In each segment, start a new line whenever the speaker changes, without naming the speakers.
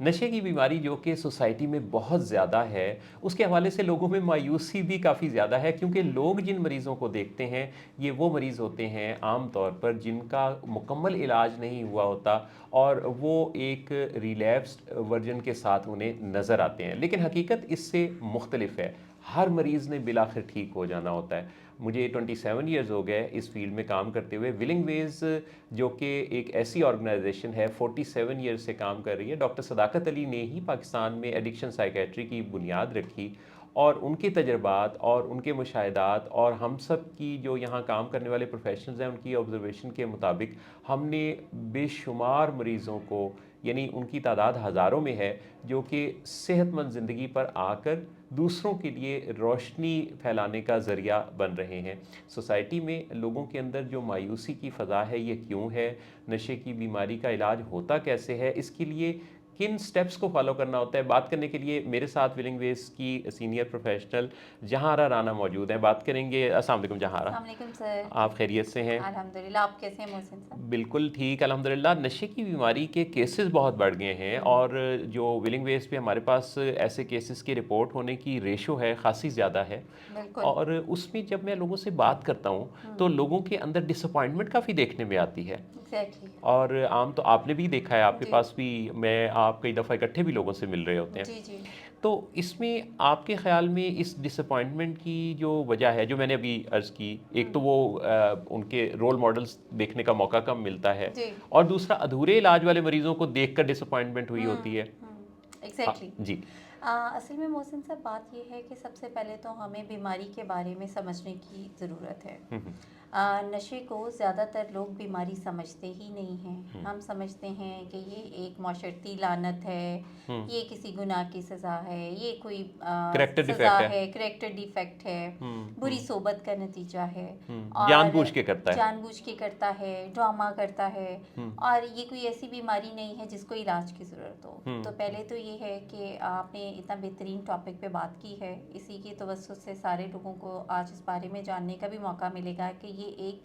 नशे की बीमारी जो कि सोसाइटी में बहुत ज़्यादा है, उसके हवाले से लोगों में मायूसी भी काफ़ी ज़्यादा है, क्योंकि लोग जिन मरीज़ों को देखते हैं, ये वो मरीज़ होते हैं आम तौर पर जिनका मुकम्मल इलाज नहीं हुआ होता और वो एक रिलैप्स्ड वर्जन के साथ उन्हें नज़र आते हैं। लेकिन हकीकत इससे मुख्तलिफ है। हर मरीज़ ने बिलाखिर ठीक हो जाना होता है। मुझे 27 ईयर्स हो गए इस फील्ड में काम करते हुए। विलिंग वेज जो कि एक ऐसी ऑर्गेनाइजेशन है 47 ईयर्स से काम कर रही है। डॉक्टर सदाकत अली ने ही पाकिस्तान में एडिक्शन साइकेट्री की बुनियाद रखी और उनके तजर्बात और उनके मुशाहिदात और हम सब की जो यहाँ काम करने वाले प्रोफेशनल्स हैं उनकी ऑब्जर्वेशन के मुताबिक हमने बेशुमार मरीज़ों को, यानी उनकी तादाद हज़ारों में है, जो कि सेहतमंद ज़िंदगी पर आकर दूसरों के लिए रोशनी फैलाने का ज़रिया बन रहे हैं। सोसाइटी में लोगों के अंदर जो मायूसी की फ़ज़ा है, ये क्यों है? नशे की बीमारी का इलाज होता कैसे है? इसके लिए किन स्टेप्स को फॉलो करना होता है? बात करने के लिए मेरे साथ विलिंग वेज की सीनियर प्रोफेशनल जहारा राना मौजूद हैं। बात करेंगे। अस्सलाम वालेकुम जहारा,
अस्सलाम वालेकुम सर।
आप खैरियत से हैं?
अल्हम्दुलिल्लाह, आप कैसे हैं मोहसिन साहब?
बिल्कुल ठीक, अल्हम्दुलिल्लाह। नशे की बीमारी के केसेस बहुत बढ़ गए हैं और जो विलिंग वेज पे हमारे पास ऐसे केसेस की रिपोर्ट होने की रेशो है ख़ासी ज़्यादा है।
बिल्कुल।
और उसमें जब मैं लोगों से बात करता हूँ तो लोगों के अंदर डिसअपॉइंटमेंट काफ़ी देखने में आती है।
एग्जैक्टली।
और आम तो आपने भी देखा है, आपके
जी
पास भी, मैं आप कई दफ़ा इकट्ठे भी लोगों से मिल रहे होते हैं।
जी जी।
तो इसमें आपके ख़्याल में इस डिसअपॉइंटमेंट की जो वजह है, जो मैंने अभी अर्ज़ की, एक तो वो उनके रोल मॉडल्स देखने का मौका कम मिलता है
जी।
और दूसरा अधूरे इलाज वाले मरीजों को देखकर डिसअपॉइंटमेंट हुई होती है। हाँ
एग्जैक्टली।
जी।
असल में मोहसिन साहब, बात यह है कि सबसे पहले तो हमें बीमारी के बारे में समझने की ज़रूरत है।
हम्म,
नशे को ज़्यादातर लोग बीमारी समझते ही नहीं हैं।
हम्म,
हम समझते हैं कि ये एक माशरती लानत है,
हम्म।
ये किसी गुनाह की सज़ा है, ये कोई
करेक्टर
सज़ा
डिफेक्ट है।
है, करेक्टर डिफेक्ट है, बुरी सोबत का नतीजा है और
जानबूझ के करता है।
जानबूझ के करता है, ड्रामा करता है।
हम्म,
और ये कोई ऐसी बीमारी नहीं है जिसको इलाज की ज़रूरत हो। तो
हम्म,
पहले तो ये है कि आपने इतना बेहतरीन टॉपिक पे बात की है, इसी की तवज्जो से सारे लोगों को आज इस बारे में जानने का भी मौका मिलेगा कि ये एक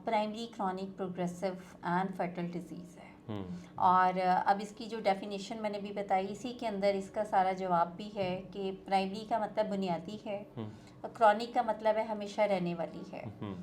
primary chronic progressive and fatal disease है।
हम्म,
और अब इसकी जो डेफिनेशन मैंने भी बताई, इसी के अंदर इसका सारा जवाब भी है कि प्राइमरी का मतलब बुनियादी है,
हम्म,
क्रॉनिक का मतलब है हमेशा रहने वाली है,
हम्म,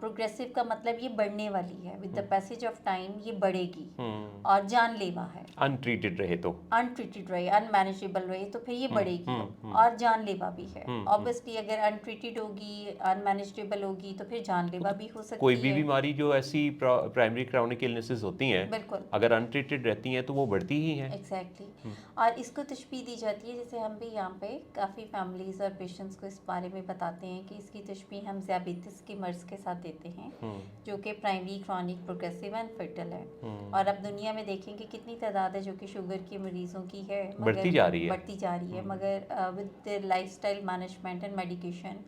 प्रोग्रेसिव का मतलब ये बढ़ने वाली है, with the
hmm,
passage of time ये बढ़ेगी
हम्म।
और जानलेवा है।
अनट्रीटेड रहे तो।
अनट्रीटेड रहे, अनमैनेजेबल रहे तो फिर ये
हम्म,
बढ़ेगी
हम्म, हम्म,
और जानलेवा भी है।
हम्म,
ऑब्वियसली अगर अनट्रीटेड होगी, अनमैनेजेबल होगी तो फिर
वो
जानलेवा
तो
भी हो
कोई
सकती
भी
है।
बीमारी जो ऐसी प्राइमरी क्राउनिक इलनेसेस होती हैं,
बिल्कुल।
अगर अनट्रीटेड रहती हैं तो वो बढ़ती ही हैं।
एग्जैक्टली। और इसको तशबीह दी जाती है, जैसे हम भी यहाँ पे काफ़ी फैमिलीज़ और पेशेंट्स को इस बारे में बताते हैं कि इसकी तशबीह हम ज़ियाबीतिस के मर्ज़ के साथ देते हैं,
हम्म,
जो कि प्राइमरी क्रॉनिक प्रोग्रेसिव एंड फर्टल है।
हम्म।
और अब दुनिया में देखें कि कितनी तादाद है जो कि शुगर के मरीज़ों की है,
बढ़ती
मगर
जा रही है।
बढ़ती जा रही है। मगर with lifestyle management and medication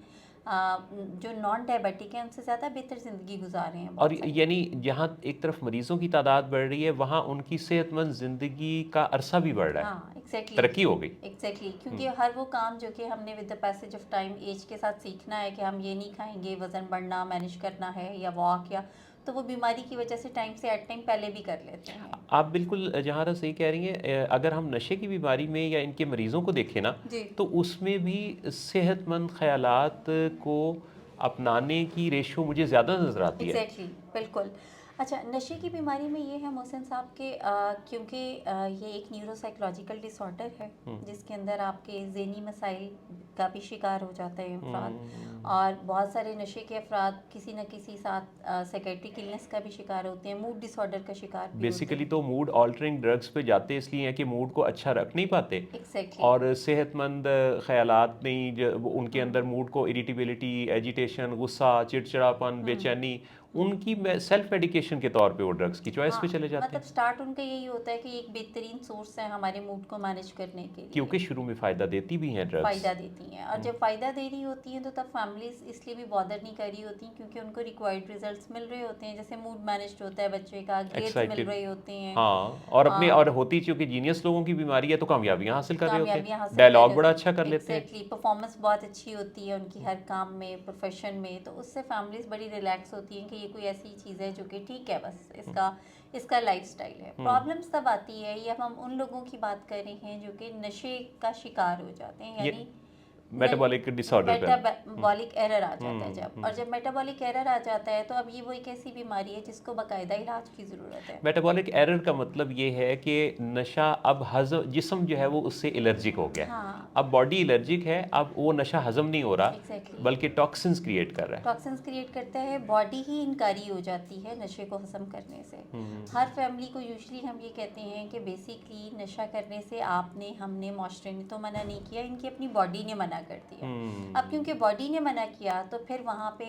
जो नॉन डायबिटिक हैं उनसे ज़्यादा बेहतर ज़िंदगी गुजार रहे हैं
और
बहुत सारे।
यानी जहाँ एक तरफ मरीजों की तादाद बढ़ रही है, वहाँ उनकी सेहतमंद ज़िंदगी का अरसा भी बढ़ रहा है।
हाँ एग्जैक्टली।
तरक्की हो गई।
एग्जैक्टली, क्योंकि हर वो काम जो कि हमने with the passage of time age के साथ सीखना है कि हम ये नहीं खाएंगे, वज़न बढ़ना मैनेज करना है या वॉक, या तो वो बीमारी की वजह से टाइम से एट टाइम पहले भी कर लेते हैं।
आप बिल्कुल जहाँ सही कह रही हैं। अगर हम नशे की बीमारी में या इनके मरीज़ों को देखें ना,
जी।
तो उसमें भी सेहतमंद ख्यालात को अपनाने की रेशो मुझे ज़्यादा नज़र आती है।
एग्जैक्टली बिल्कुल। अच्छा, नशे की बीमारी में ये है मोहसिन साहब के क्योंकि ये एक न्यूरोसाइकोलॉजिकल डिसऑर्डर है जिसके अंदर आपके ज़हनी मसाइल का भी शिकार हो जाते हैं अफराद। और बहुत सारे नशे के अफराद किसी न किसी साथ साइकेट्रिक इलनेस का भी शिकार होते हैं, मूड डिसऑर्डर का शिकार भी होते
बेसिकली
हैं।
तो मूड ऑल्टरिंग ड्रग्स पे जाते इसलिए हैं कि मूड को अच्छा रख नहीं पाते
एग्जैक्टली।
और सेहतमंद ख्यालात नहीं, उनके अंदर मूड को इरिटेबिलिटी, एजिटेशन, गुस्सा, चिड़चिड़ापन, बेचैनी, उनकी सेल्फ मेडिकेशन के तौर पे वो ड्रग्स की चॉइस
हाँ,
पे चले जाते
मतलब
हैं।
स्टार्ट उनका यही होता है कि एक बेहतरीन सोर्स है हमारे मूड को मैनेज करने के लिए,
क्योंकि शुरू में फ़ायदा देती भी हैं ड्रग्स।
फ़ायदा देती हैं। और जब फ़ायदा दे रही होती हैं तो तब फैमिलीज़ इसलिए भी बॉदर नहीं कर रही होती क्योंकि उनको रिक्वायर्ड रिजल्ट्स मिल रहे होते हैं, जैसे मूड मैनेज्ड होता है बच्चे का, ग्रेड्स मिल
एक्साइटेड।
रहे होते हैं,
हाँ, और अपने और होती चूँकि जीनियस लोगों की बीमारी है तो कामयाबियाँ हासिल कर रहे होते हैं,
कामयाबियाँ हासिल कर
डायलॉग
रहे
बड़ा
होते
अच्छा कर
हैं।
लेते हैं।
एग्जैक्टली, परफॉर्मेंस बहुत अच्छी होती है उनकी हर काम में, प्रोफेशन में, तो उससे फैमिलीज़ बड़ी रिलैक्स होती हैं कि ये कोई ऐसी चीज़ है जो कि ठीक है, बस इसका इसका लाइफस्टाइल है। प्रॉब्लम्स तब आती है, ये हम उन लोगों की बात कर रहे हैं जो कि नशे का शिकार हो जाते हैं,
ये
यानी
मेटाबॉलिक डिसऑर्डर का।
मेटाबॉलिक एरर आ जाता है जब,
हम्म।
और जब मेटाबॉलिक एरर आ जाता है तो अब ये वो एक ऐसी बीमारी है जिसको बाकायदा इलाज की ज़रूरत है।
मेटाबॉलिक एरर का मतलब ये है कि नशा अब हजम, जिस्म जो है वो उससे एलर्जिक हो गया है।
हाँ,
अब बॉडी एलर्जिक है, अब वो नशा हजम नहीं हो रहा,
एग्जैक्टली।
बल्कि टॉक्सिन्स क्रिएट कर रहा है।
टॉक्सिन्स क्रिएट करता है, बॉडी ही इनकारी हो जाती है नशे को हजम करने से। हर फैमिली को यूजुअली हम ये कहते हैं कि बेसिकली नशा करने से आपने, हमने, माशरे ने तो मना नहीं किया, इनकी अपनी बॉडी ने मना कर दिया। अब क्योंकि बॉडी ने मना किया तो फिर वहाँ पे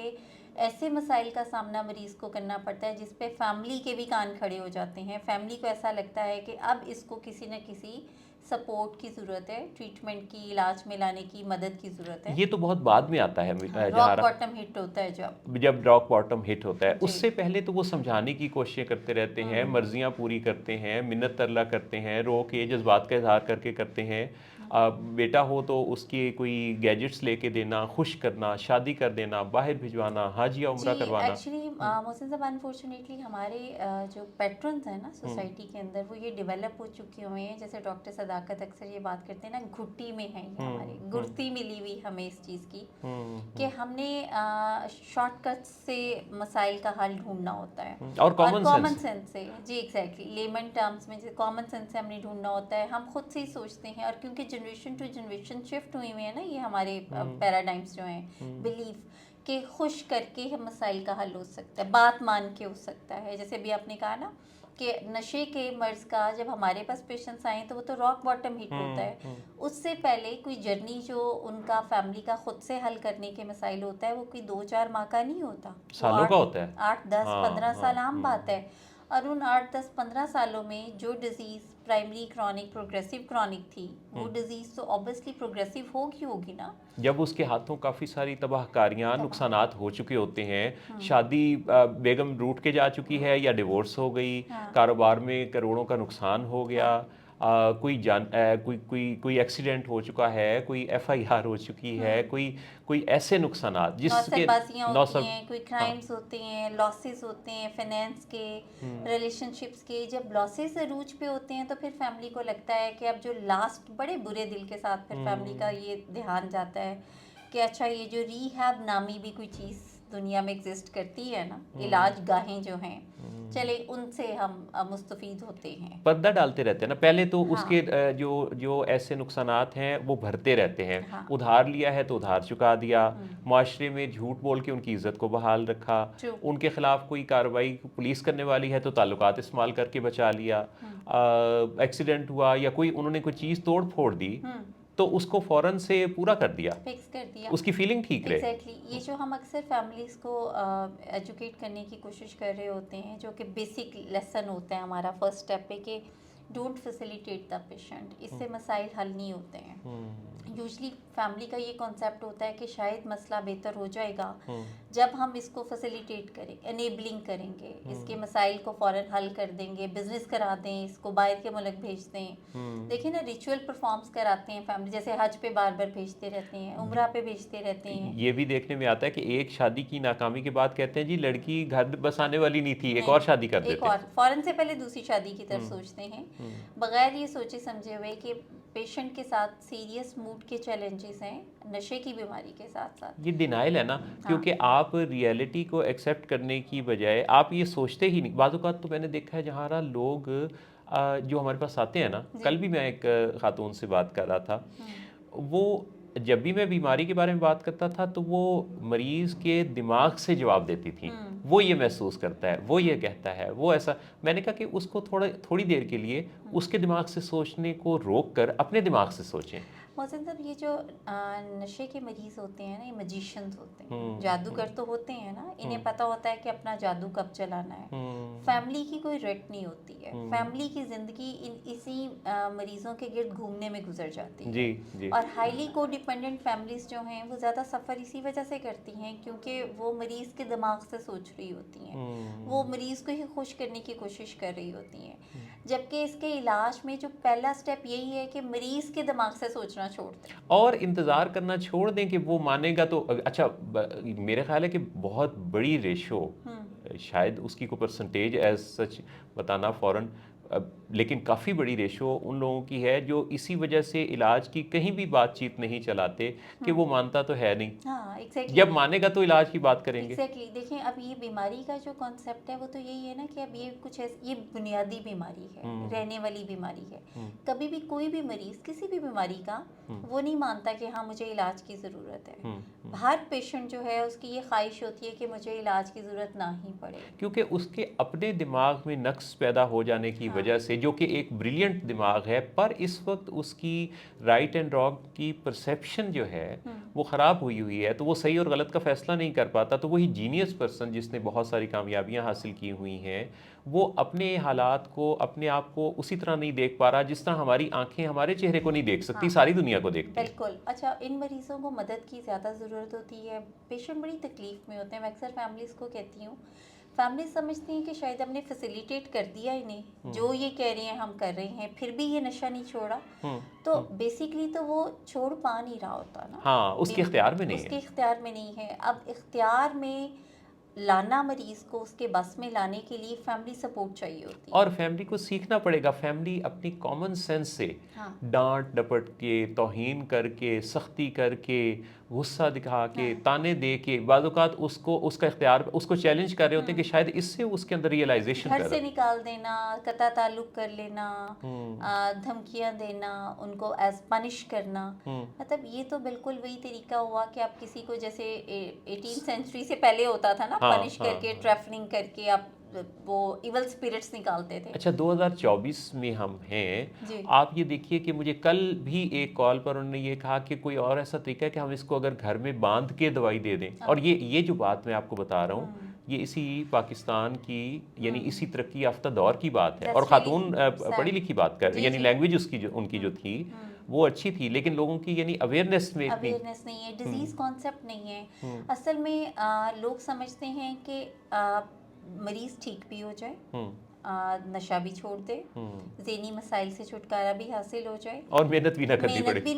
ऐसे मसाइल का सामना मरीज़ को करना पड़ता है जिस पे फैमिली के भी कान खड़े हो जाते हैं। फैमिली को ऐसा लगता है कि अब इसको किसी न किसी सपोर्ट की ज़रूरत है, ट्रीटमेंट की, इलाज में लाने की, मदद की ज़रूरत है।
ये तो बहुत बाद में आता है
रॉक
जहाँ
बॉटम हिट होता है
जब रॉक बॉटम हिट होता है,
जी।
उससे पहले तो वो समझाने की कोशिशें करते रहते हैं, मर्जियां पूरी करते हैं, मिन्नत तरला करते हैं, रो के जज्बात का इजहार करके करते हैं। बेटा हो तो उसके कोई गैजेट्स लेके देना, खुश करना, शादी कर देना, बाहर भिजवाना, हाजिया
जी।
उम्रा करवाना।
एक्चुअली मोहसिन साहब, अनफॉर्चुनेटली हमारे जो पेट्रन्स हैं ना सोसाइटी के अंदर, वो ये डेवलप हो चुके हुए हैं। जैसे डॉक्टर सदाकत अक्सर ये बात करते हैं ना, घुट्टी में है ये हमारी, गुर्ती मिली हुई हमें इस चीज़ की कि हमने शॉर्टकट से मसाइल का हल ढूंढना होता है,
और
कॉमन सेंस से। जी एग्जैक्टली, लेमन टर्म्स में कॉमन सेंस से हमने ढूंढना होता है, हम खुद से ही सोचते हैं। और क्योंकि जनरेशन टू जनरेशन शिफ्ट हुई हुई है ना, ये हमारे पैराडाइम्स जो हैं, बिलीफ कि खुश करके हम मसाइल का हल हो सकता है, बात मान के हो सकता है। जैसे अभी आपने कहा ना कि नशे के मर्ज का जब हमारे पास पेशेंट्स आए तो वो तो रॉक बॉटम हिट होता है। उससे पहले कोई जर्नी जो उनका फैमिली का खुद से हल करने के मसाइल होता है, वो कोई 2-4 माह का नहीं होता,
सालों का होता है।
8-10-15 साल आम बात है। और उन 8-10-15 सालों में जो disease primary chronic progressive chronic थी, वो डिजीज़ तो ऑब्वियसली प्रोग्रेसिव होगी ना।
जब उसके हाथों काफ़ी सारी तबाहकारियाँ, नुकसानात हो चुके होते हैं,
हम्म।
शादी बेगम रूठ के जा चुकी है या डिवोर्स हो गई,
हाँ।
कारोबार में करोड़ों का नुकसान हो गया, कोई एक्सीडेंट हो चुका है, कोई एफआईआर हो चुकी है, कोई ऐसे नुकसानात जिसके
नौसरबाजियाँ होती
नौसर
हैं, कोई
हाँ।
क्राइम्स होते हैं, लॉसेस होते हैं फाइनेंस के, रिलेशनशिप्स के। जब लॉसेस अरूज पे होते हैं तो फिर फैमिली को लगता है कि अब जो लास्ट, बड़े बुरे दिल के साथ फिर फैमिली का ये ध्यान जाता है कि अच्छा, ये जो रीहैब नामी भी कोई चीज़ दुनिया में एग्जिस्ट करती है ना, इलाज गाहें जो हैं, चले उनसे हम मुस्तफीद होते हैं।
पर्दा डालते रहते हैं ना। पहले तो
हाँ।
उसके जो जो ऐसे नुकसानात हैं वो भरते रहते हैं।
हाँ।
उधार लिया है तो उधार चुका दिया, माशरे में झूठ बोल के उनकी इज्जत को बहाल रखा,
True.
उनके खिलाफ कोई कार्रवाई पुलिस करने वाली है तो ताल्लुकात इस्तेमाल करके बचा लिया, एक्सीडेंट हुआ या कोई उन्होंने कोई चीज़ तोड़ फोड़ दी तो उसको फ़ौरन से पूरा कर दिया,
फिक्स कर दिया,
उसकी फीलिंग ठीक रहे।
एग्जैक्टली। ये जो हम अक्सर फैमिलीज़ को एजुकेट करने की कोशिश कर रहे होते हैं, जो कि बेसिक लेसन होता है हमारा फर्स्ट स्टेप पे, कि डोंट फैसिलिटेट द पेशेंट, इससे मसाइल हल नहीं होते हैं। यूजली फैमिली का ये कॉन्सेप्ट होता है कि शायद मसला बेहतर हो जाएगा जब हम इसको फैसिलिटेट करें, एनेबलिंग करेंगे, इसके मसाइल को फ़ौरन हल कर देंगे, बिजनेस करा दें, इसको बाहर के मुल्क भेज दें। देखिए ना, रिचुअल परफॉर्म्स कराते हैं फैमिली, जैसे हज पे बार बार भेजते रहते हैं, उम्रा पे भेजते रहते हैं।
ये भी देखने में आता है कि एक शादी की नाकामी के बाद कहते हैं जी लड़की घर बसाने वाली नहीं थी, एक
नहीं,
और शादी कर
एक
देते हैं।
और फ़ौरन से पहले दूसरी शादी की तरफ सोचते हैं, बगैर ये सोचे समझे हुए कि पेशेंट के साथ सीरियस मूड के चैलेंजेस हैं, नशे की बीमारी के साथ साथ।
ये डिनाइल है ना, क्योंकि आप रियलिटी को एक्सेप्ट करने की बजाय आप ये सोचते ही नहीं। बाज़ औक़ात तो मैंने देखा है जहाँ लोग जो हमारे पास आते हैं ना, कल भी मैं एक खातून से बात कर रहा था, वो जब भी मैं बीमारी के बारे में बात करता था तो वो मरीज़ के दिमाग से जवाब देती थी, वो ये महसूस करता है, वो ये कहता है, वो ऐसा। मैंने कहा कि उसको थोड़ी देर के लिए उसके दिमाग से सोचने को रोक कर अपने दिमाग से सोचें।
मोहसिन साहब, ये जो नशे के मरीज होते हैं ना, ये मजिशियंस होते हैं, जादूगर तो होते हैं ना, इन्हें पता होता है कि अपना जादू कब चलाना है। फैमिली की कोई रेट नहीं होती है, फैमिली की ज़िंदगी इसी मरीज़ों के गिर्द घूमने में गुजर जाती है।
जी।
और हाईली को डिपेंडेंट फैमिलीज़ जो हैं वो ज़्यादा सफ़र इसी वजह से करती हैं क्योंकि वो मरीज़ के दिमाग से सोच रही होती हैं, वो मरीज़ को ही खुश करने की कोशिश कर रही होती हैं। जबकि इसके इलाज में जो पहला स्टेप यही है कि मरीज़ के दिमाग से सोचना छोड़ दें
और इंतज़ार करना छोड़ दें कि वो मानेगा तो अच्छा। मेरे ख्याल है कि बहुत बड़ी रेशो शायद उसकी कोई परसेंटेज एज सच बताना फ़ौरन, लेकिन काफ़ी बड़ी रेशो उन लोगों की है जो इसी वजह से इलाज की कहीं भी बातचीत नहीं चलाते कि वो मानता तो है नहीं,
हाँ एग्जैक्टली
जब मानेगा तो इलाज की बात करेंगे।
एग्जैक्टली देखिए अब ये बीमारी का जो कॉन्सेप्ट है वो तो यही है ना कि अब ये कुछ ये बुनियादी बीमारी है, रहने वाली बीमारी है। कभी भी कोई भी मरीज किसी भी बीमारी का वो नहीं मानता कि हाँ मुझे इलाज की ज़रूरत है। हर पेशेंट जो है उसकी ये ख्वाहिश होती है कि मुझे इलाज की ज़रूरत ना ही पड़े,
क्योंकि उसके अपने दिमाग में नक्स पैदा हो जाने की वजह से, जो कि एक ब्रिलियंट दिमाग है, पर इस वक्त उसकी राइट एंड रॉन्ग की परसेप्शन जो है वो ख़राब हुई हुई है, तो वो सही और गलत का फैसला नहीं कर पाता। तो वही जीनियस पर्सन जिसने बहुत सारी कामयाबियां हासिल की हुई हैं, वो अपने हालात को, अपने आप को उसी तरह नहीं देख पा रहा जिस तरह हमारी आंखें हमारे चेहरे को नहीं देख सकती, सारी दुनिया को देखती हैं।
बिल्कुल। अच्छा इन मरीज़ों को मदद की ज़्यादा ज़रूरत होती है, पेशेंट बड़ी तकलीफ़ में होते हैं। मैं अक्सर फैमिलीज़ को कहती हूँ, फैमिलीज समझती हैं कि शायद हमने फैसिलिटेट कर दिया इन्हें, जो ये कह रहे हैं हम कर रहे हैं, फिर भी ये नशा नहीं छोड़ा, तो बेसिकली तो वो छोड़ पा नहीं रहा होता ना।
हाँ, उसके इख्तियार में नहीं
उसके
है।
इख्तियार में नहीं है। अब इख्तियार में लाना, मरीज को उसके बस में लाने के लिए फैमिली सपोर्ट चाहिए होती है।
और फैमिली को सीखना पड़ेगा, फैमिली अपनी कॉमन सेंस से डांट डपट के, तौहीन करके, सख्ती करके, गुस्सा दिखा के, ताने दे के, बाद औक़ात उसको उसका इख्तियार, उसको चैलेंज कर रहे होते हैं कि शायद इससे उसके अंदर रियलाइजेशन
घर से निकाल देना, कता ताल्लुक कर लेना, धमकियां देना, उनको एज पनिश करना। मतलब ये तो बिल्कुल वही तरीका हुआ कि आप किसी को, जैसे 18 सेंचुरी से पहले होता था ना, पनिश करके, ट्रैफलिंग करके आप वो इवल स्पिरिट्स निकालते थे।
अच्छा 2024 में हम हैं, आप ये देखिए कि मुझे कल भी एक कॉल पर उन्होंने ये कहा कि कोई और ऐसा तरीका है कि हम इसको अगर घर में बांध के दवाई दे दें। और ये जो बात मैं आपको बता रहा हूँ, ये इसी पाकिस्तान की, यानी इसी तरक्की याफ्ता दौर की बात है, और ख़ातून पढ़ी लिखी बात कर, यानी लैंग्वेज उसकी उनकी जो थी वो अच्छी थी, लेकिन लोगों की यानी अवेयरनेस नहीं
है, डिजीज़ कॉन्सेप्ट नहीं है। असल में लोग समझते हैं कि मरीज ठीक भी हो जाए, नशा भी छोड़ दे, ज़हनी मसाइल से छुटकारा भी हासिल हो जाए,
और मेहनत भी ना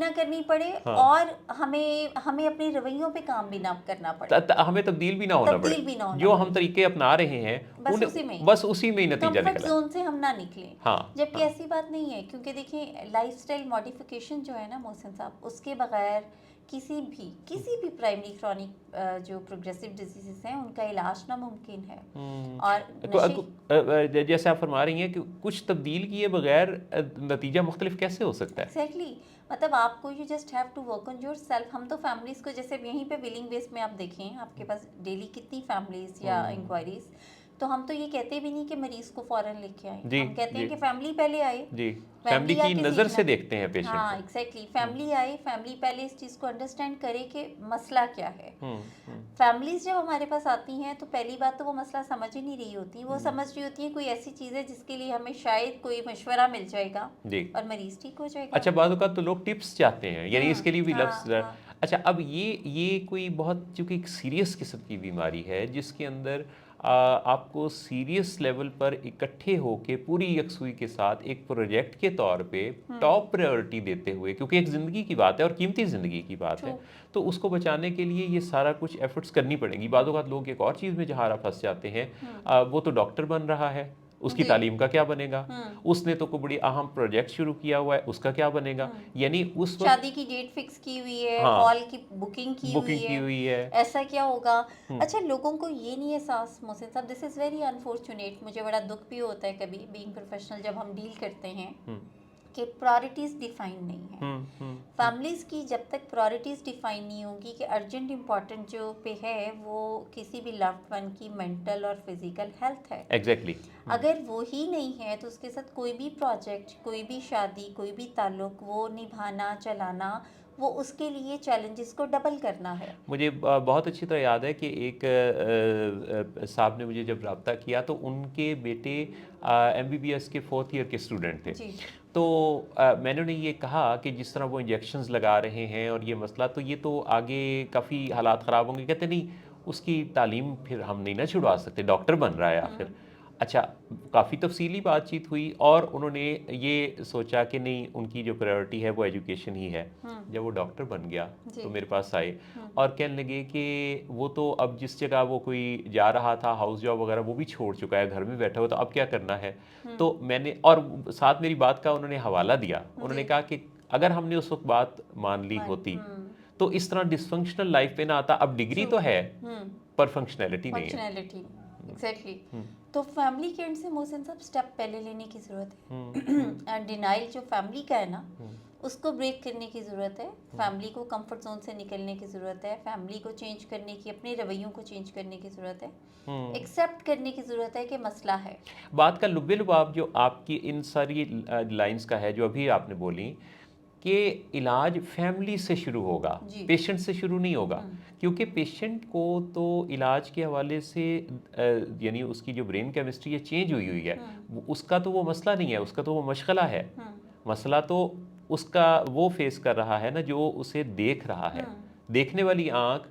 करनी पड़े,
हाँ। और हमें अपने रवैयों पे काम भी ना करना पड़े,
हमें तब्दील भी ना होना पड़े, जो हम तरीके अपना रहे हैं बस उसी में ही नतीजा निकला,
कंफर्ट जोन से हम ना निकले।
हाँ,
जबकि ऐसी बात नहीं है, क्योंकि देखिए लाइफस्टाइल मॉडिफिकेशन जो है ना मोहसिन साहब, उसके बगैर किसी भी प्राइमरी क्रॉनिक जो प्रोग्रेसिव डिजीजेस हैं उनका इलाज नामुमकिन है।
और जैसे आप फरमा रही हैं कि कुछ तब्दील किए बगैर नतीजा मुख्तलिफ कैसे हो सकता है?
एग्जैक्टली मतलब आपको you just have to work on yourself. हम तो फैमिलीज़ को, जैसे यहीं पे विलिंग बेस में आप देखें, आपके पास डेली कितनी फैमिलीज़ या इंक्वायरीज, तो हम तो ये कहते भी नहीं कि मरीज को फौरन लेके आए, हम कहते हैं कि फैमिली पहले आए,
फैमिली की नज़र से देखते हैं पेशेंट।
हाँ एग्जैक्टली, फैमिली आए, फैमिली पहले इस चीज़ को अंडरस्टैंड करे कि मसला क्या है। फैमिलीज जब हमारे पास आती हैं तो पहली बात तो वो मसला समझ ही नहीं रही होती, वो समझ रही होती है कोई ऐसी चीज़ है जिसके लिए हमें शायद कोई मशवरा मिल जाएगा और मरीज ठीक हो जाएगा।
अच्छा बाद औक़ात तो लोग टिप्स चाहते हैं, यानी इसके लिए भी लफ्ज़। अच्छा अब ये कोई बहुत, चूँकि एक सीरियस किस्म की बीमारी है जिसके अंदर आपको सीरियस लेवल पर इकट्ठे होके पूरी यकसुई के साथ एक प्रोजेक्ट के तौर पे टॉप प्रायोरिटी देते हुए, क्योंकि एक ज़िंदगी की बात है और कीमती ज़िंदगी की बात है, तो उसको बचाने के लिए ये सारा कुछ एफर्ट्स करनी पड़ेंगी। बाद औक़ात लोग एक और चीज़ में जहाँ फंस जाते हैं, वो तो डॉक्टर बन रहा है, उसकी तालीम का क्या बनेगा, उसने तो कोई बड़ी अहम प्रोजेक्ट शुरू किया हुआ है, उसका क्या बनेगा, यानी उस वक्त
शादी की डेट फिक्स की हुई है, हॉल की बुकिंग की हुई है, ऐसा क्या होगा। अच्छा लोगों को ये नहीं एहसास, मोहसिन साहब दिस इज़ वेरी अनफॉर्चुनेट, मुझे बड़ा दुख भी होता है कभी बीइंग प्रोफेशनल जब हम डील करते हैं कि प्रायोरिटीज़ डिफाइन नहीं है। फैमिलीज़ की जब तक प्रायोरिटीज़ डिफाइन नहीं होंगी कि अर्जेंट इम्पॉर्टेंट जो पे है वो किसी भी लव्ड वन की मेंटल और फिजिकल हेल्थ है,
एग्जैक्टली
अगर वो ही नहीं है तो उसके साथ कोई भी प्रोजेक्ट, कोई भी शादी, कोई भी ताल्लुक वो निभाना चलाना, वो उसके लिए चैलेंजेस को डबल करना है।
मुझे बहुत अच्छी तरह याद है कि एक साहब ने मुझे जब रब्ता किया तो उनके बेटे MBBS के 4th ईयर के स्टूडेंट थे, तो मैंने उन्हें ये कहा कि जिस तरह वो इंजेक्शंस लगा रहे हैं और ये मसला, तो ये तो आगे काफ़ी हालात ख़राब होंगे। कहते नहीं, उसकी तालीम फिर हम नहीं ना छुड़वा सकते, डॉक्टर बन रहा है आखिर। अच्छा, काफ़ी तफसीली बातचीत हुई और उन्होंने ये सोचा कि नहीं, उनकी जो प्रायोरिटी है वो एजुकेशन ही है।
हम्म।
जब वो डॉक्टर बन गया
जी।
तो मेरे पास आए
हम्म।
और कहने लगे कि वो तो अब जिस जगह वो कोई जा रहा था हाउस जॉब वगैरह वो भी छोड़ चुका है, घर में बैठा हुआ, तो अब क्या करना है।
हम्म।
तो मैंने और साथ मेरी बात का उन्होंने हवाला दिया। उन्होंने
जी।
कहा कि अगर हमने उस वक्त बात मान ली
मान।
होती
हम्म।
तो इस तरह डिसफंक्शनल लाइफ पे ना आता। अब डिग्री
ट्रू।
तो है
हम्म।
पर फंक्शनैलिटी नहीं है।
फंक्शनैलिटी। एग्जैक्टली।
हम्म,
तो फैमिली के एंड से मोहसिन साहब स्टेप पहले लेने की ज़रूरत
हम्म,
है। एंड डिनाइल जो फैमिली का है ना,
हम्म,
उसको ब्रेक करने की ज़रूरत है। फैमिली को कंफर्ट जोन से निकलने की ज़रूरत है। फैमिली को चेंज करने की, अपने रवैयों को चेंज करने की ज़रूरत है।
हम्म।
एक्सेप्ट करने की ज़रूरत है कि मसला है।
बात का लुब्बे लुबाब जो आपकी इन सारी लाइंस का है जो अभी आपने बोली कि इलाज फैमिली से शुरू होगा,
जी।
पेशेंट से शुरू नहीं होगा।
हम्म।
क्योंकि पेशेंट को तो इलाज के हवाले से यानी उसकी जो ब्रेन केमिस्ट्री है चेंज हुई हुई है, उसका तो वो मसला नहीं है, उसका तो वो मशगला है। मसला तो उसका वो फेस कर रहा है ना जो उसे देख रहा है। देखने वाली आँख,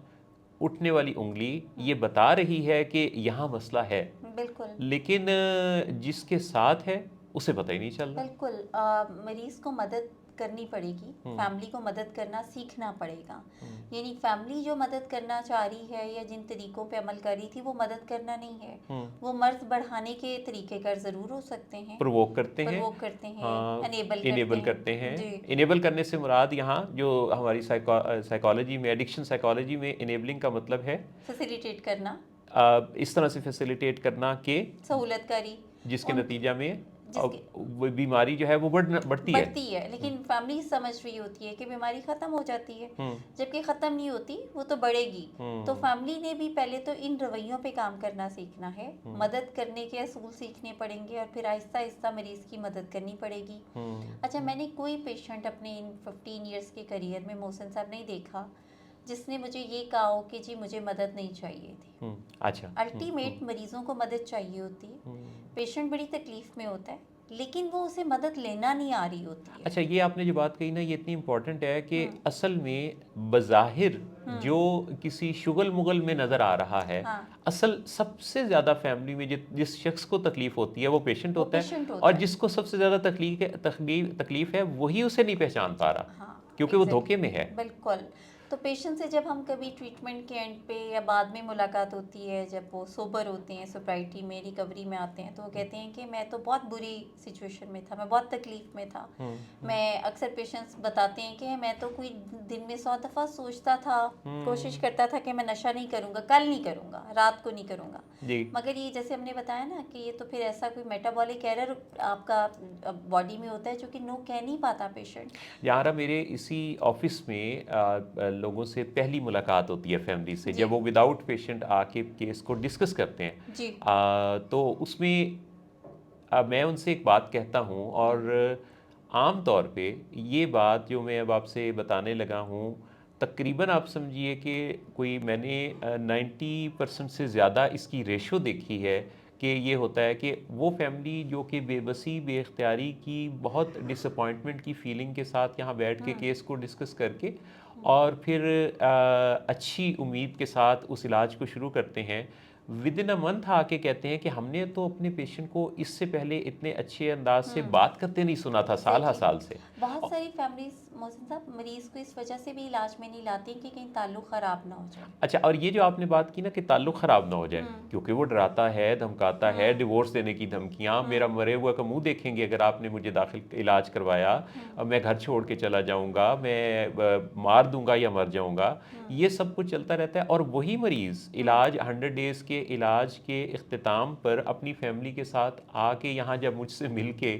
उठने वाली उंगली ये बता रही है कि यहाँ मसला है,
बिल्कुल।
लेकिन जिसके साथ है उसे पता ही नहीं चल रहा।
बिल्कुल। मरीज को मदद करनी पड़ेगी। फैमिली को मदद करना सीखना पड़ेगा। यानी फैमिली जो मदद करना चाह रही है या जिन तरीकों पे अमल कर रही थी वो मदद करना नहीं है। वो मर्ज बढ़ाने के तरीके कर ज़रूर हो सकते हैं।
प्रोवोक करते हैं,
प्रोवोक करते हैं,
हाँ,
एनेबल
इनेबल
करते
करते हैं।
हैं। जी।
इनेबल करने से मुराद यहाँ जो हमारी साइकोलॉजी में, एडिक्शन साइकोलॉजी में इनेबलिंग का मतलब है
फैसिलिटेट करना,
इस तरह से फैसिलिटेट करना कि
सहूलतकारी,
जिसके
उन
नतीजा में
जिसके
वो बीमारी जो है वो बढ़ती है।
बढ़ती है। लेकिन फैमिली समझ रही होती है कि बीमारी ख़त्म हो जाती है, जबकि ख़त्म नहीं होती, वो तो बढ़ेगी। तो फैमिली ने भी पहले तो इन रवैयों पे काम करना सीखना है। मदद करने के असूल सीखने पड़ेंगे और फिर आहिस्ता आहिस्ता मरीज़ की मदद करनी पड़ेगी। अच्छा, मैंने कोई पेशेंट अपने इन 15 ईयर्स के करियर में मोहसिन साहब नहीं देखा जिसने मुझे ये कहा हो कि जी मुझे मदद नहीं चाहिए थी।
अच्छा।
अल्टीमेट मरीजों को मदद चाहिए होती है। पेशेंट बड़ी तकलीफ में होता है, लेकिन वो उसे मदद लेना नहीं आ रही होती है।
अच्छा, ये आपने जो बात कही ना ये इतनी इम्पोर्टेंट है कि असल में बज़ाहिर जो किसी शुगल मुगल में नज़र आ रहा है,
हाँ।
असल सबसे ज़्यादा फैमिली में जिस शख्स को तकलीफ होती है वो पेशेंट
वो
होता है,
पेशेंट होता
और
है।
जिसको सबसे ज़्यादा तकलीफ है वही उसे नहीं पहचान पा रहा,
हाँ,
क्योंकि वो
एग्जैक्टली,
धोखे में है।
बिल्कुल। तो पेशेंट से जब हम कभी ट्रीटमेंट के एंड पे या बाद में मुलाकात होती है, जब वो सोबर होते हैं, सोब्राइटी में, रिकवरी में आते हैं, तो वो कहते हैं कि मैं तो बहुत बुरी सिचुएशन में था, मैं बहुत तकलीफ में था। मैं अक्सर पेशेंट्स बताते हैं कि मैं तो कोई दिन में 100 दफ़ा सोचता था, कोशिश करता था कि मैं नशा नहीं करूँगा, कल नहीं करूँगा, रात को नहीं करूँगा।
जी।
मगर ये जैसे हमने बताया ना कि ये तो फिर ऐसा कोई मेटाबॉलिक एरर आपका बॉडी में होता है जो कि नो कह नहीं पाता पेशेंट।
यारा मेरे इसी ऑफिस में लोगों से पहली मुलाकात होती है फैमिली से,
जी।
जब वो विदाउट पेशेंट आके केस को डिस्कस करते हैं।
जी।
तो उसमें मैं उनसे एक बात कहता हूँ, और आम तौर पे ये बात जो मैं अब आपसे बताने लगा हूँ, तकरीबन आप समझिए कि कोई मैंने 90% से ज़्यादा इसकी रेशो देखी है कि ये होता है कि वो फैमिली जो कि बेबसी बेख्तियारी की बहुत डिसअपॉइंटमेंट की फीलिंग के साथ यहाँ बैठ के केस को डिस्कस करके और फिर अच्छी उम्मीद के साथ उस इलाज को शुरू करते हैं, विद इन अ मंथ आके कहते हैं कि हमने तो अपने पेशेंट को इससे पहले इतने अच्छे अंदाज से बात करते नहीं सुना था साल हर साल से।
बहुत सारी फैमिलीज मोहसिन साहब मरीज को इस वजह से भी इलाज में नहीं लाती कि कहीं ताल्लुक ख़राब ना हो जाए।
अच्छा, और ये जो आपने बात की ना कि ताल्लुक ख़राब ना हो जाए, क्योंकि वो डराता है, धमकाता है, डिवोर्स देने की धमकियाँ, मेरा मरे हुआ का मुंह देखेंगे अगर आपने मुझे दाखिल इलाज करवाया, मैं घर छोड़ के चला जाऊँगा, मैं मार दूंगा या मर जाऊँगा, ये सब कुछ चलता रहता है। और वही मरीज़ इलाज 100 डेज़ के इलाज के इख्तिताम पर अपनी फैमिली के साथ आके यहाँ जब मुझसे मिल के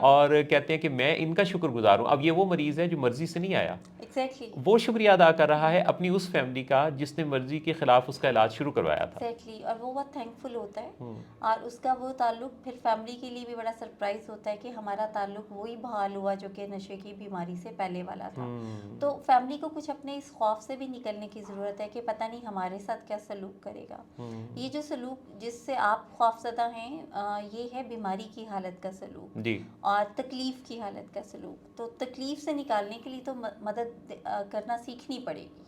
और कहते हैं कि मैं इनका शुक्रगुजार हूँ। अब ये वो मरीज़ है जो मर्ज़ी से नहीं आया,
एग्जैक्टली।
वो शुक्रिया अदा कर रहा है अपनी उस फैमिली का जिसने मर्जी के खिलाफ उसका इलाज शुरू करवाया था।
एग्जैक्टली, और वो बहुत थैंकफुल होता है। और उसका वो ताल्लुक फिर फैमिली के लिए भी बड़ा सरप्राइज होता है कि हमारा ताल्लुक वही बहाल हुआ जो कि नशे की बीमारी से पहले वाला था। तो फैमिली को कुछ अपने इस खौफ से भी निकलने की ज़रूरत है कि पता नहीं हमारे साथ क्या सलूक करेगा। ये जो सलूक जिससे आप खौफजदा हैं, ये है बीमारी की हालत का सलूक
जी।
और तकलीफ़ की हालत का सलूक। तो तकलीफ़ से निकालने के लिए तो मदद करना सीखनी पड़ेगी।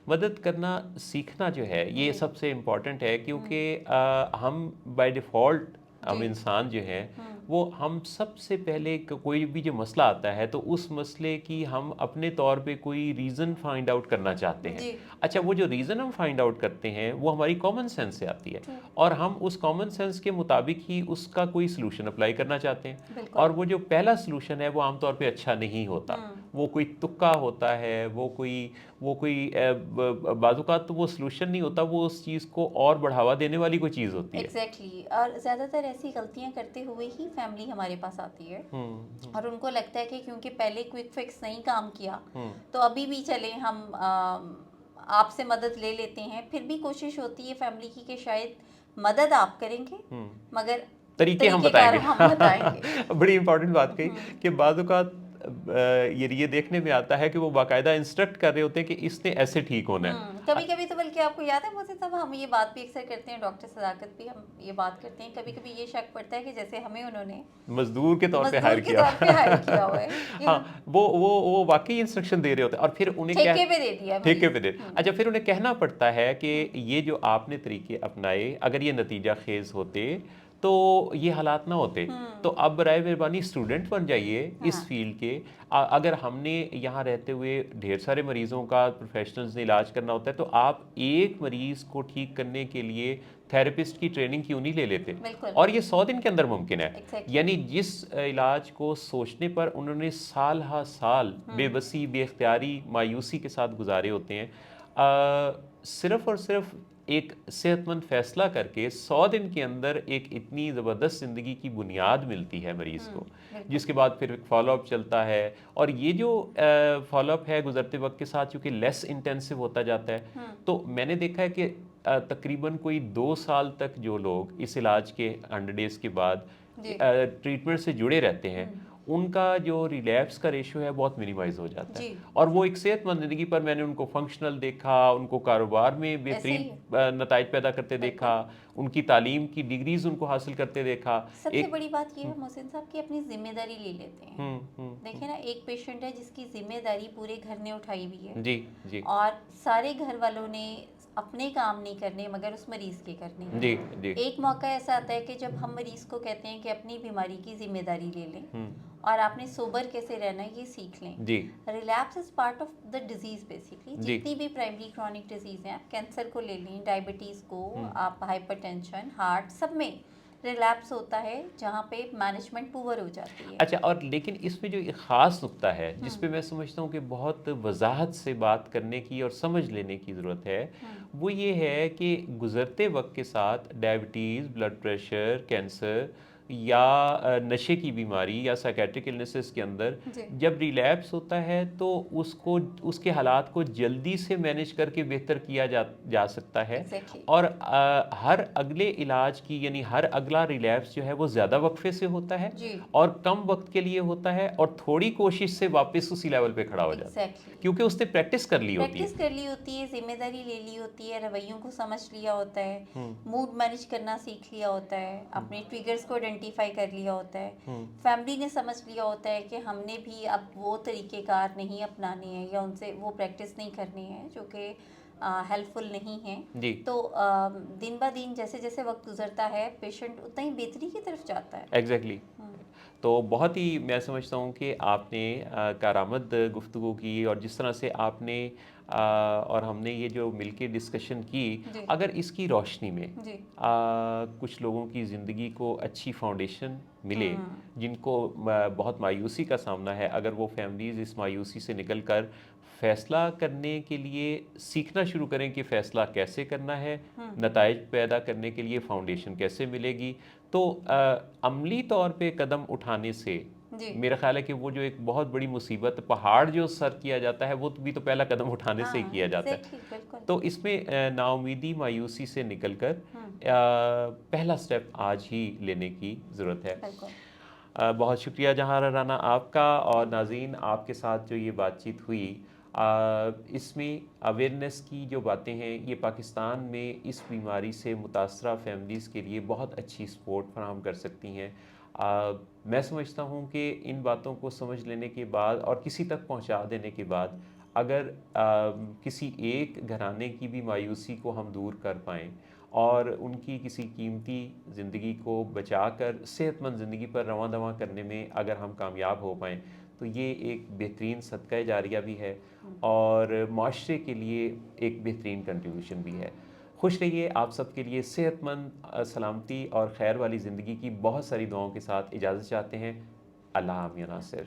मदद करना सीखना जो है ये
जी।
सबसे इम्पॉर्टेंट है, क्योंकि हम बाय डिफ़ॉल्ट हम
जी।
इंसान जो हैं
हम्म।
वो हम सबसे पहले कोई भी जो मसला आता है तो उस मसले की हम अपने तौर पे कोई रीज़न फाइंड आउट करना चाहते हैं।
जी।
अच्छा, वो जो रीज़न हम फाइंड आउट करते हैं वो हमारी कॉमन सेंस से आती है
ट्रू।
और हम उस कॉमन सेंस के मुताबिक ही उसका कोई सलूशन अप्लाई करना चाहते हैं।
बिल्कुल।
और वो जो पहला सलूशन है वो आमतौर पे अच्छा नहीं होता,
हम्म।
वो कोई तुक्का होता है, वो कोई बाज़-औक़ात तो वो सलूशन नहीं होता, वो उस चीज़ को और बढ़ावा देने वाली कोई चीज़ होती है।
एग्जैक्टली और ज़्यादातर ऐसी गलतियां करते हुए ही फैमिली हमारे पास आती है और उनको लगता है कि क्योंकि पहले क्विक फिक्स नहीं काम किया तो अभी भी चले हम आपसे मदद ले लेते हैं। फिर भी कोशिश होती है फैमिली की कि शायद मदद आप करेंगे मगर
तरीके हम
तरीक़ेकार
बताएंगे।
हम बताएंगे।
बड़ी इंपॉर्टेंट बात कही कि बाज़ औक़ात ये देखने में आता है कि वो बाकायदा इंस्ट्रक्ट कर रहे होते हैं कि इसने ऐसे ठीक होना है।
कभी कभी तो बल्कि आपको याद है मोहसिन साहब हम ये बात भी अक्सर करते हैं, डॉक्टर सदाकत भी हम ये बात करते हैं, कभी कभी ये शक पड़ता है कि जैसे हमें उन्होंने
मजदूर के तौर पे
मजदूर
हायर
के
किया।
तौर पे हायर किया हुआ है
हाँ, वो वाकई इंस्ट्रक्शन दे रहे होते हैं और फिर उन्हें
ठेके पे दे दिया
ठेके पे दे।
मरीज।
अच्छा, फिर उन्हें कहना पड़ता है कि ये जो आपने तरीके अपनाए अगर ये नतीजा खेज होते तो ये हालात ना होते। तो अब बराए मेहरबानी स्टूडेंट बन जाइए इस फील्ड के। अगर हमने यहाँ रहते हुए ढेर सारे मरीज़ों का प्रोफेशनल्स ने इलाज करना होता है तो आप एक मरीज़ को ठीक करने के लिए थेरेपिस्ट की ट्रेनिंग क्यों नहीं ले लेते?
बिल्कुल।
और ये 100 दिन के अंदर मुमकिन है।
Exactly.
यानी जिस इलाज को सोचने पर उन्होंने साल हा साल बेबसी बेख्तियारी मायूसी के साथ गुजारे होते हैं, सिर्फ़ और सिर्फ एक सेहतमंद फ़ैसला करके 100 दिन के अंदर एक इतनी ज़बरदस्त ज़िंदगी की बुनियाद मिलती है मरीज़ को, जिसके बाद फिर फॉलोअप चलता है। और ये जो फॉलोअप है गुज़रते वक्त के साथ चूँकि लेस इंटेंसिव होता जाता है, तो मैंने देखा है कि तकरीबन कोई 2 साल तक जो लोग इस इलाज के 100 डेज़ के बाद ट्रीटमेंट से जुड़े रहते हैं उनका जो रिलैप्स का रेशो है बहुत मिनिमाइज हो जाता है और वो एक सेहतमंद ज़िंदगी पर मैंने उनको फंक्शनल देखा, उनको कारोबार में बेहतरीन नताइज पैदा करते देखा, उनकी तालीम की डिग्रीज उनको हासिल करते देखा।
सबसे बड़ी बात ये है मोहसिन साहब कि अपनी जिम्मेदारी ले लेते हैं। देखिए ना, एक पेशेंट है जिसकी जिम्मेदारी पूरे घर ने उठाई हुई है
जी जी
और सारे घर वालों ने अपने काम नहीं करने मगर उस मरीज के करने।
जी जी।
एक मौका ऐसा आता है कि जब हम मरीज को कहते हैं कि अपनी बीमारी की जिम्मेदारी ले लें और आपने सोबर कैसे रहना है ये सीख लें।
जी।
Relapse is part of the disease basically. जितनी भी प्राइमरी क्रॉनिक डिजीज हैं, आप कैंसर को ले लें, डायबिटीज़ को, आप हाइपरटेंशन, हार्ट, सब में रिलैप्स होता है जहाँ पे मैनेजमेंट पुअर हो जाती है।
अच्छा, और लेकिन इसमें जो एक ख़ास नुक्ता है जिस पे मैं समझता हूँ कि बहुत वजाहत से बात करने की और समझ लेने की ज़रूरत है, वो ये है कि गुज़रते वक्त के साथ डायबिटीज़, ब्लड प्रेशर, कैंसर या नशे की बीमारी या साइकेट्रिक इलनेसेस के अंदर जब रिलैप्स होता है तो उसको उसके हालात को जल्दी से मैनेज करके बेहतर किया जा सकता है। और हर अगले इलाज की यानी हर अगला रिलैप्स जो है वो ज़्यादा वक्फे से होता है और कम वक्त के लिए होता है और थोड़ी कोशिश से वापस उसी लेवल पे खड़ा हो जाता है क्योंकि उसने प्रैक्टिस कर ली होती
है, जिम्मेदारी ले ली होती है, रवैयों को समझ लिया होता है, मूड मैनेज करना सीख लिया होता है, अपने ट्रिगर्स को आइडेंटिफाई कर लिया होता है, फैमिली ने समझ लिया होता है कि हमने भी अब वो तरीक़ेकार नहीं अपनाने हैं या उनसे वो प्रैक्टिस नहीं करनी है जो कि हेल्पफुल नहीं है। तो दिन ब दिन जैसे जैसे वक्त गुजरता है पेशेंट उतना ही बेहतरी की तरफ जाता है।
एग्जैक्टली। तो बहुत ही मैं समझता हूँ कि आपने कारामद गुफ्तगू की और जिस तरह से आपने और हमने ये जो मिलके डिस्कशन की, अगर इसकी रोशनी में कुछ लोगों की ज़िंदगी को अच्छी फाउंडेशन मिले जिनको बहुत मायूसी का सामना है, अगर वो फैमिलीज़ इस मायूसी से निकल कर फ़ैसला करने के लिए सीखना शुरू करें कि फ़ैसला कैसे करना है, नताइज पैदा करने के लिए फ़ाउंडेशन कैसे मिलेगी, तो अमली तौर पे कदम उठाने से मेरा ख्याल है कि वो जो एक बहुत बड़ी मुसीबत पहाड़ जो सर किया जाता है वो भी तो पहला कदम उठाने से ही किया जाता है। तो इसमें नाउमीदी मायूसी से निकलकर पहला स्टेप आज ही लेने की ज़रूरत है। बहुत शुक्रिया जहां राना आपका और नाज़रीन आपके साथ जो ये बातचीत हुई, इसमें अवेयरनेस की जो बातें हैं ये पाकिस्तान में इस बीमारी से मुतासरा फैमिलीज़ के लिए बहुत अच्छी सपोर्ट फराहम कर सकती हैं। मैं समझता हूँ कि इन बातों को समझ लेने के बाद और किसी तक पहुँचा देने के बाद अगर किसी एक घराने की भी मायूसी को हम दूर कर पाएँ और उनकी किसी कीमती ज़िंदगी को बचाकर सेहतमंद ज़िंदगी पर रवां दवां करने में अगर हम कामयाब हो पाएँ तो ये एक बेहतरीन सदका जारिया भी है और माशरे के लिए एक बेहतरीन कंट्रीब्यूशन भी है। खुश रहिए। आप सबके लिए सेहतमंद, सलामती और खैर वाली ज़िंदगी की बहुत सारी दुआओं के साथ इजाज़त चाहते हैं। अल्लाह हाफ़िज़ या नासिर।